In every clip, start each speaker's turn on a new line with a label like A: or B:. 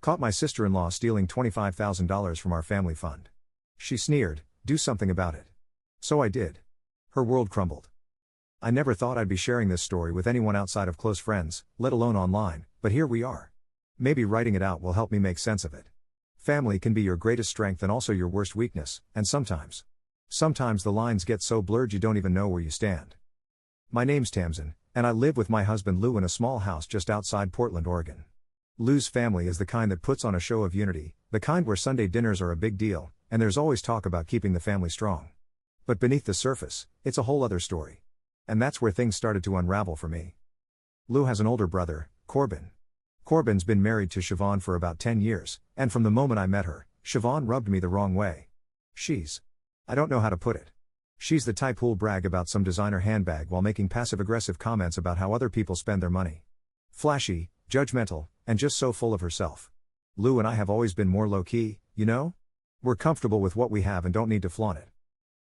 A: Caught my sister-in-law stealing $25,000 from our family fund. She sneered, "Do something about it." So I did. Her world crumbled. I never thought I'd be sharing this story with anyone outside of close friends, let alone online, but here we are. Maybe writing it out will help me make sense of it. Family can be your greatest strength and also your worst weakness, and sometimes the lines get so blurred you don't even know where you stand. My name's Tamsin, and I live with my husband Lou in a small house just outside Portland, Oregon. Lou's family is the kind that puts on a show of unity, the kind where Sunday dinners are a big deal, and there's always talk about keeping the family strong. But beneath the surface, it's a whole other story. And that's where things started to unravel for me. Lou has an older brother, Corbin. Corbin's been married to Siobhan for about 10 years, and from the moment I met her, Siobhan rubbed me the wrong way. I don't know how to put it. She's the type who'll brag about some designer handbag while making passive-aggressive comments about how other people spend their money. Flashy, judgmental, and just so full of herself. Lou and I have always been more low-key, you know? We're comfortable with what we have and don't need to flaunt it.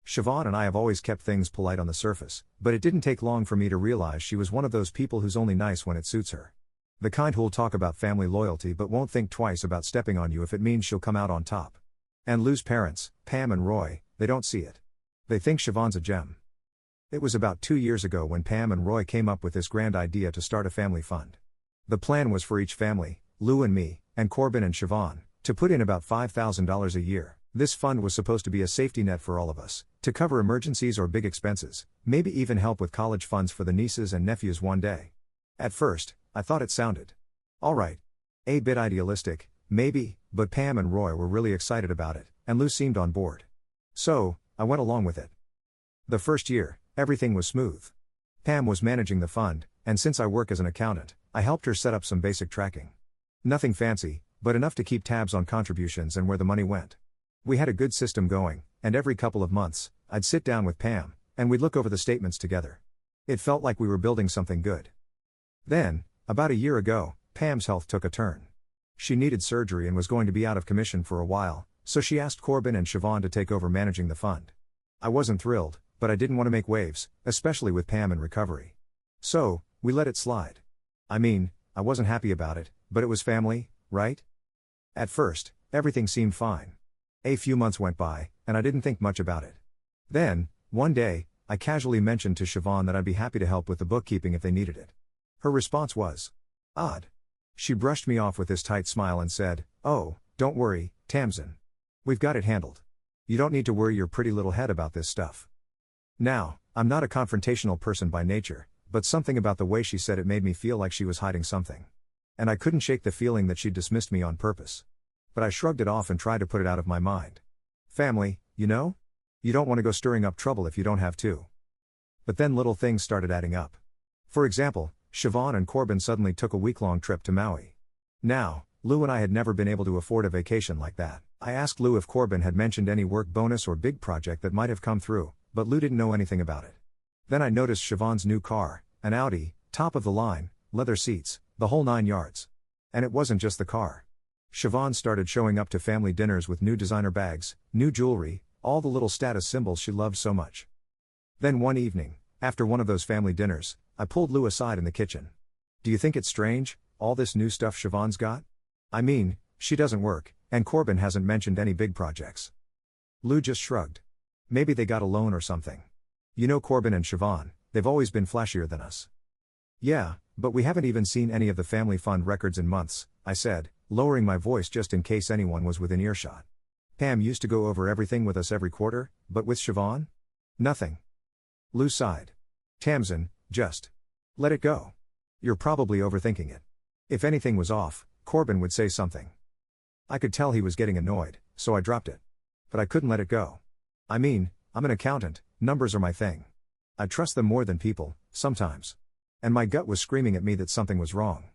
A: Siobhan and I have always kept things polite on the surface, but it didn't take long for me to realize she was one of those people who's only nice when it suits her. The kind who'll talk about family loyalty but won't think twice about stepping on you if it means she'll come out on top. And Lou's parents, Pam and Roy, they don't see it. They think Siobhan's a gem. It was about 2 years ago when Pam and Roy came up with this grand idea to start a family fund. The plan was for each family, Lou and me, and Corbin and Siobhan, to put in about $5,000 a year. This fund was supposed to be a safety net for all of us, to cover emergencies or big expenses, maybe even help with college funds for the nieces and nephews one day. At first, I thought it sounded alright. A bit idealistic, maybe, but Pam and Roy were really excited about it, and Lou seemed on board. So, I went along with it. The first year, everything was smooth. Pam was managing the fund, and since I work as an accountant, I helped her set up some basic tracking. Nothing fancy, but enough to keep tabs on contributions and where the money went. We had a good system going, and every couple of months, I'd sit down with Pam, and we'd look over the statements together. It felt like we were building something good. Then, about a year ago, Pam's health took a turn. She needed surgery and was going to be out of commission for a while, so she asked Corbin and Siobhan to take over managing the fund. I wasn't thrilled, but I didn't want to make waves, especially with Pam in recovery. So, we let it slide. I mean, I wasn't happy about it, but it was family, right? At first, everything seemed fine. A few months went by, and I didn't think much about it. Then, one day, I casually mentioned to Siobhan that I'd be happy to help with the bookkeeping if they needed it. Her response was odd. She brushed me off with this tight smile and said, "Oh, don't worry, Tamsin. We've got it handled. You don't need to worry your pretty little head about this stuff." Now, I'm not a confrontational person by nature, but something about the way she said it made me feel like she was hiding something. And I couldn't shake the feeling that she'd dismissed me on purpose. But I shrugged it off and tried to put it out of my mind. Family, you know? You don't want to go stirring up trouble if you don't have to. But then little things started adding up. For example, Siobhan and Corbin suddenly took a week-long trip to Maui. Now, Lou and I had never been able to afford a vacation like that. I asked Lou if Corbin had mentioned any work bonus or big project that might have come through, but Lou didn't know anything about it. Then I noticed Siobhan's new car, an Audi, top of the line, leather seats, the whole 9 yards. And it wasn't just the car. Siobhan started showing up to family dinners with new designer bags, new jewelry, all the little status symbols she loved so much. Then one evening, after one of those family dinners, I pulled Lou aside in the kitchen. "Do you think it's strange, all this new stuff Siobhan's got? I mean, she doesn't work, and Corbin hasn't mentioned any big projects." Lou just shrugged. "Maybe they got a loan or something. You know Corbin and Siobhan, they've always been flashier than us." "Yeah, but we haven't even seen any of the family fund records in months," I said, lowering my voice just in case anyone was within earshot. "Pam used to go over everything with us every quarter, but with Siobhan? Nothing." Lou sighed. "Tamsin, just let it go. You're probably overthinking it. If anything was off, Corbin would say something." I could tell he was getting annoyed, so I dropped it. But I couldn't let it go. I mean, I'm an accountant, numbers are my thing. I trust them more than people, sometimes. And my gut was screaming at me that something was wrong.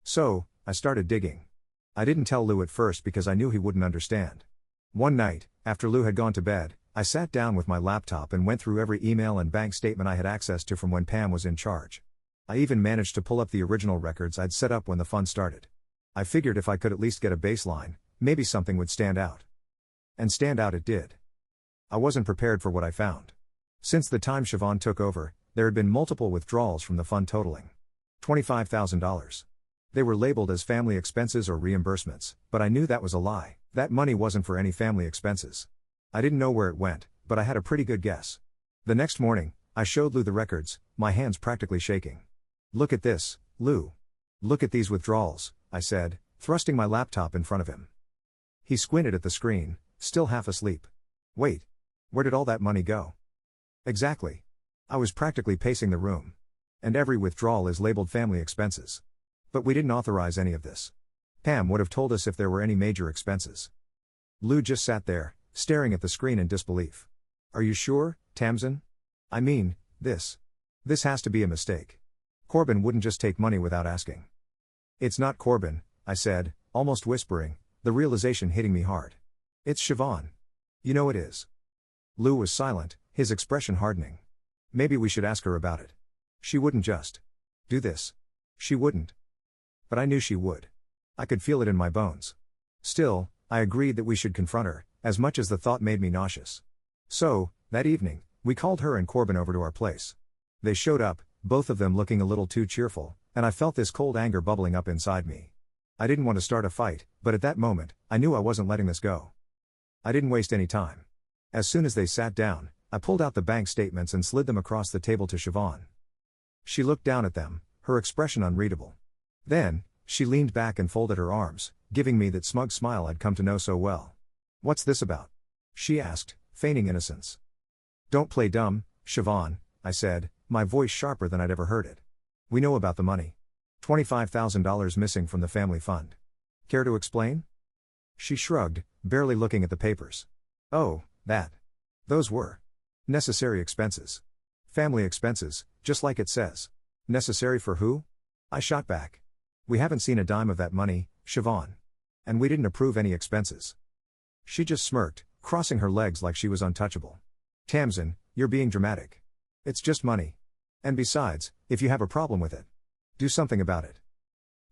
A: So, I started digging. I didn't tell Lou at first because I knew he wouldn't understand. One night, after Lou had gone to bed, I sat down with my laptop and went through every email and bank statement I had access to from when Pam was in charge. I even managed to pull up the original records I'd set up when the fund started. I figured if I could at least get a baseline, maybe something would stand out. And stand out it did. I wasn't prepared for what I found. Since the time Siobhan took over, there had been multiple withdrawals from the fund totaling $25,000. They were labeled as family expenses or reimbursements, but I knew that was a lie. That money wasn't for any family expenses. I didn't know where it went, but I had a pretty good guess. The next morning, I showed Lou the records, my hands practically shaking. "Look at this, Lou. Look at these withdrawals," I said, thrusting my laptop in front of him. He squinted at the screen, still half asleep. "Wait. Where did all that money go?" "Exactly." I was practically pacing the room. "And every withdrawal is labeled family expenses. But we didn't authorize any of this. Pam would have told us if there were any major expenses." Lou just sat there, staring at the screen in disbelief. "Are you sure, Tamsin? I mean, this has to be a mistake. Corbin wouldn't just take money without asking." "It's not Corbin," I said, almost whispering, the realization hitting me hard. "It's Siobhan. You know it is." Lou was silent, his expression hardening. "Maybe we should ask her about it. She wouldn't just do this. She wouldn't." But I knew she would. I could feel it in my bones. Still, I agreed that we should confront her, as much as the thought made me nauseous. So, that evening, we called her and Corbin over to our place. They showed up, both of them looking a little too cheerful, and I felt this cold anger bubbling up inside me. I didn't want to start a fight, but at that moment, I knew I wasn't letting this go. I didn't waste any time. As soon as they sat down, I pulled out the bank statements and slid them across the table to Siobhan. She looked down at them, her expression unreadable. Then, she leaned back and folded her arms, giving me that smug smile I'd come to know so well. "What's this about?" she asked, feigning innocence. "Don't play dumb, Siobhan," I said, my voice sharper than I'd ever heard it. "We know about the money. $25,000 missing from the family fund. Care to explain?" She shrugged, barely looking at the papers. "Oh, that. Those were necessary expenses. Family expenses, just like it says. Necessary for who?" I shot back. "We haven't seen a dime of that money, Siobhan. And we didn't approve any expenses." She just smirked, crossing her legs like she was untouchable. "Tamsin, you're being dramatic. It's just money. And besides, if you have a problem with it, do something about it."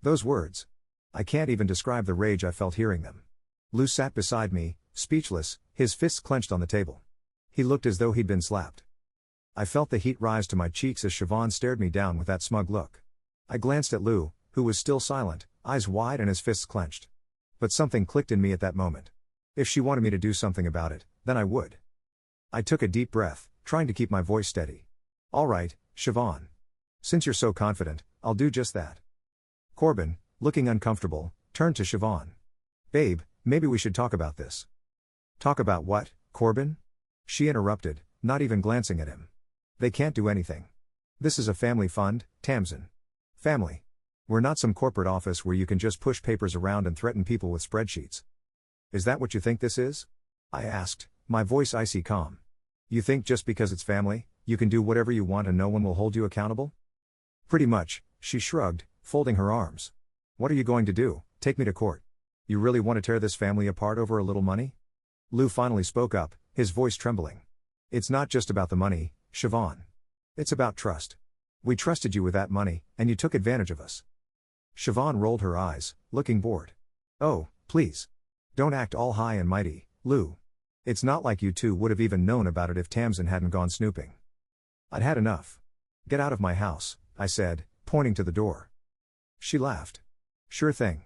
A: Those words. I can't even describe the rage I felt hearing them. Lou sat beside me, speechless, his fists clenched on the table. He looked as though he'd been slapped. I felt the heat rise to my cheeks as Siobhan stared me down with that smug look. I glanced at Lou, who was still silent, eyes wide and his fists clenched. But something clicked in me at that moment. If she wanted me to do something about it, then I would. I took a deep breath, trying to keep my voice steady. "All right, Siobhan. Since you're so confident, I'll do just that." Corbin, looking uncomfortable, turned to Siobhan. "Babe, maybe we should talk about this." "Talk about what, Corbin?" she interrupted, not even glancing at him. "They can't do anything. This is a family fund, Tamsin. Family. We're not some corporate office where you can just push papers around and threaten people with spreadsheets." "Is that what you think this is?" I asked, my voice icy calm. "You think just because it's family, you can do whatever you want and no one will hold you accountable?" "Pretty much," she shrugged, folding her arms. "What are you going to do, take me to court? You really want to tear this family apart over a little money?" Lou finally spoke up, his voice trembling. "It's not just about the money, Siobhan. It's about trust. We trusted you with that money, and you took advantage of us." Siobhan rolled her eyes, looking bored. "Oh, please. Don't act all high and mighty, Lou. It's not like you two would have even known about it if Tamsin hadn't gone snooping." I'd had enough. "Get out of my house," I said, pointing to the door. She laughed. "Sure thing.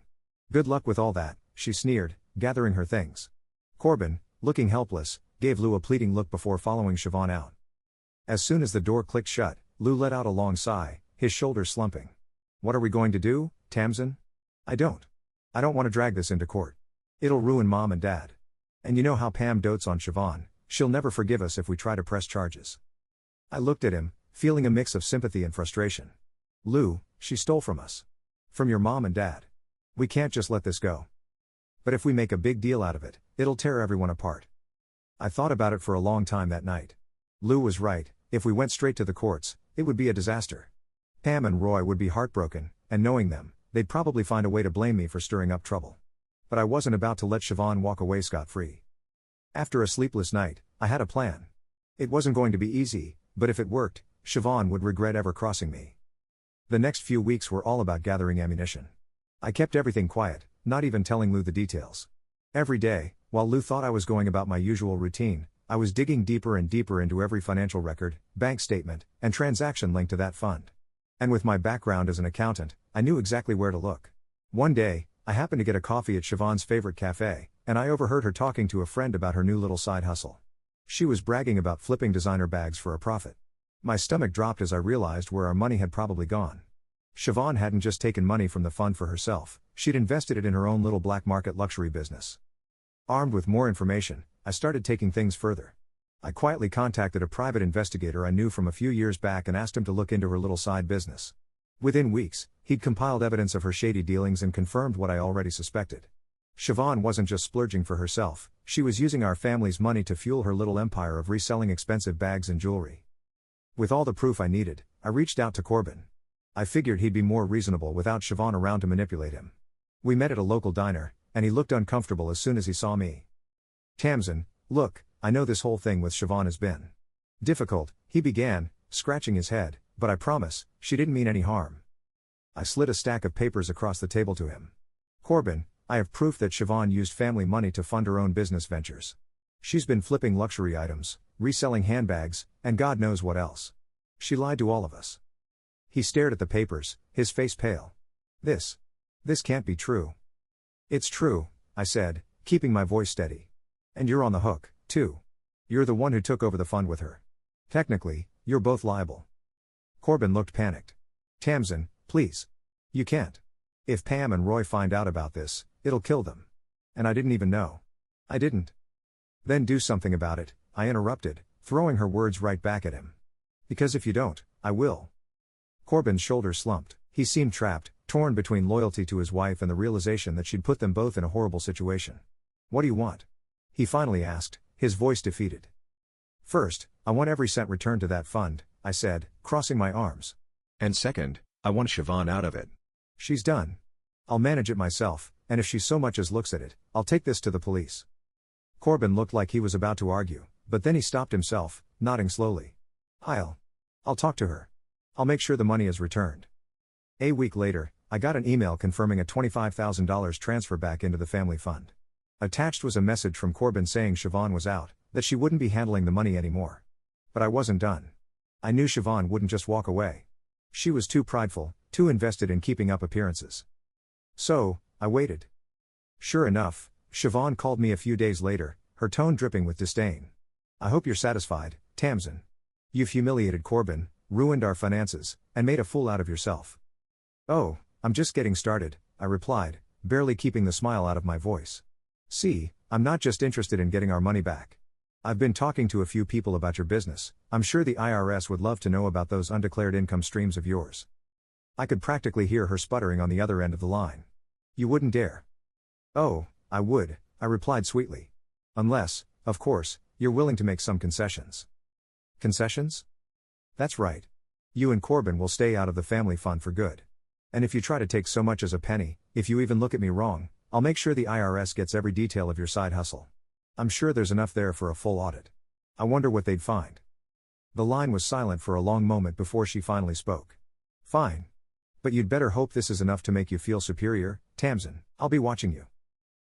A: Good luck with all that," she sneered, gathering her things. Corbin, looking helpless, gave Lou a pleading look before following Siobhan out. As soon as the door clicked shut, Lou let out a long sigh, his shoulders slumping. "What are we going to do, Tamsin? I don't want to drag this into court. It'll ruin Mom and Dad. And you know how Pam dotes on Siobhan, she'll never forgive us if we try to press charges." I looked at him, feeling a mix of sympathy and frustration. "Lou, she stole from us. From your mom and dad. We can't just let this go. But if we make a big deal out of it, it'll tear everyone apart." I thought about it for a long time that night. Lou was right, if we went straight to the courts, it would be a disaster. Pam and Roy would be heartbroken, and knowing them, they'd probably find a way to blame me for stirring up trouble. But I wasn't about to let Siobhan walk away scot-free. After a sleepless night, I had a plan. It wasn't going to be easy, but if it worked, Siobhan would regret ever crossing me. The next few weeks were all about gathering ammunition. I kept everything quiet, not even telling Lou the details. Every day, while Lou thought I was going about my usual routine, I was digging deeper and deeper into every financial record, bank statement, and transaction linked to that fund. And with my background as an accountant, I knew exactly where to look. One day, I happened to get a coffee at Siobhan's favorite cafe, and I overheard her talking to a friend about her new little side hustle. She was bragging about flipping designer bags for a profit. My stomach dropped as I realized where our money had probably gone. Siobhan hadn't just taken money from the fund for herself, she'd invested it in her own little black market luxury business. Armed with more information, I started taking things further. I quietly contacted a private investigator I knew from a few years back and asked him to look into her little side business. Within weeks, he'd compiled evidence of her shady dealings and confirmed what I already suspected. Siobhan wasn't just splurging for herself, she was using our family's money to fuel her little empire of reselling expensive bags and jewelry. With all the proof I needed, I reached out to Corbin. I figured he'd be more reasonable without Siobhan around to manipulate him. We met at a local diner, and he looked uncomfortable as soon as he saw me. "Tamsin, look, I know this whole thing with Siobhan has been difficult," he began, scratching his head, "but I promise, she didn't mean any harm." I slid a stack of papers across the table to him. "Corbin, I have proof that Siobhan used family money to fund her own business ventures. She's been flipping luxury items, reselling handbags, and God knows what else. She lied to all of us." He stared at the papers, his face pale. This can't be true." "It's true," I said, keeping my voice steady. "And you're on the hook, too. You're the one who took over the fund with her. Technically, you're both liable." Corbin looked panicked. "Tamsin, please. You can't. If Pam and Roy find out about this, it'll kill them. And I didn't even know." "I didn't." "Then do something about it," I interrupted, throwing her words right back at him. "Because if you don't, I will." Corbin's shoulders slumped. He seemed trapped, torn between loyalty to his wife and the realization that she'd put them both in a horrible situation. "What do you want?" he finally asked, his voice defeated. "First, I want every cent returned to that fund," I said, crossing my arms. "And second, I want Siobhan out of it. She's done. I'll manage it myself, and if she so much as looks at it, I'll take this to the police." Corbin looked like he was about to argue, but then he stopped himself, nodding slowly. I'll talk to her. I'll make sure the money is returned." A week later, I got an email confirming a $25,000 transfer back into the family fund. Attached was a message from Corbin saying Siobhan was out, that she wouldn't be handling the money anymore. But I wasn't done. I knew Siobhan wouldn't just walk away. She was too prideful, too invested in keeping up appearances. So, I waited. Sure enough, Siobhan called me a few days later, her tone dripping with disdain. "I hope you're satisfied, Tamsin. You've humiliated Corbin, ruined our finances, and made a fool out of yourself." "Oh, I'm just getting started," I replied, barely keeping the smile out of my voice. "See, I'm not just interested in getting our money back. I've been talking to a few people about your business. I'm sure the IRS would love to know about those undeclared income streams of yours." I could practically hear her sputtering on the other end of the line. "You wouldn't dare." "Oh, I would," I replied sweetly. "Unless, of course, you're willing to make some concessions." "Concessions?" "That's right. You and Corbin will stay out of the family fund for good. And if you try to take so much as a penny, if you even look at me wrong, I'll make sure the IRS gets every detail of your side hustle. I'm sure there's enough there for a full audit. I wonder what they'd find." The line was silent for a long moment before she finally spoke. "Fine. But you'd better hope this is enough to make you feel superior, Tamsin. I'll be watching you."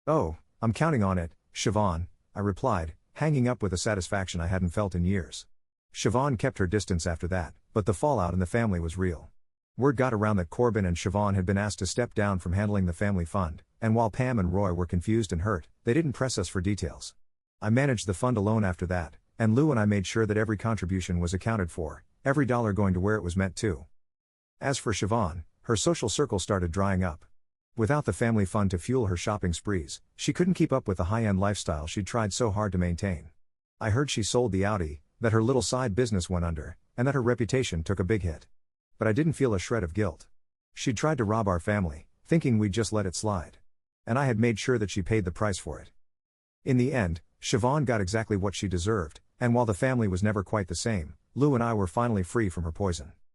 A: "Oh, I'm counting on it, Siobhan," I replied, hanging up with a satisfaction I hadn't felt in years. Siobhan kept her distance after that, but the fallout in the family was real. Word got around that Corbin and Siobhan had been asked to step down from handling the family fund, and while Pam and Roy were confused and hurt, they didn't press us for details. I managed the fund alone after that, and Lou and I made sure that every contribution was accounted for, every dollar going to where it was meant to. As for Siobhan, her social circle started drying up. Without the family fund to fuel her shopping sprees, she couldn't keep up with the high-end lifestyle she'd tried so hard to maintain. I heard she sold the Audi, that her little side business went under, and that her reputation took a big hit. But I didn't feel a shred of guilt. She'd tried to rob our family, thinking we'd just let it slide. And I had made sure that she paid the price for it. In the end, Siobhan got exactly what she deserved, and while the family was never quite the same, Lou and I were finally free from her poison.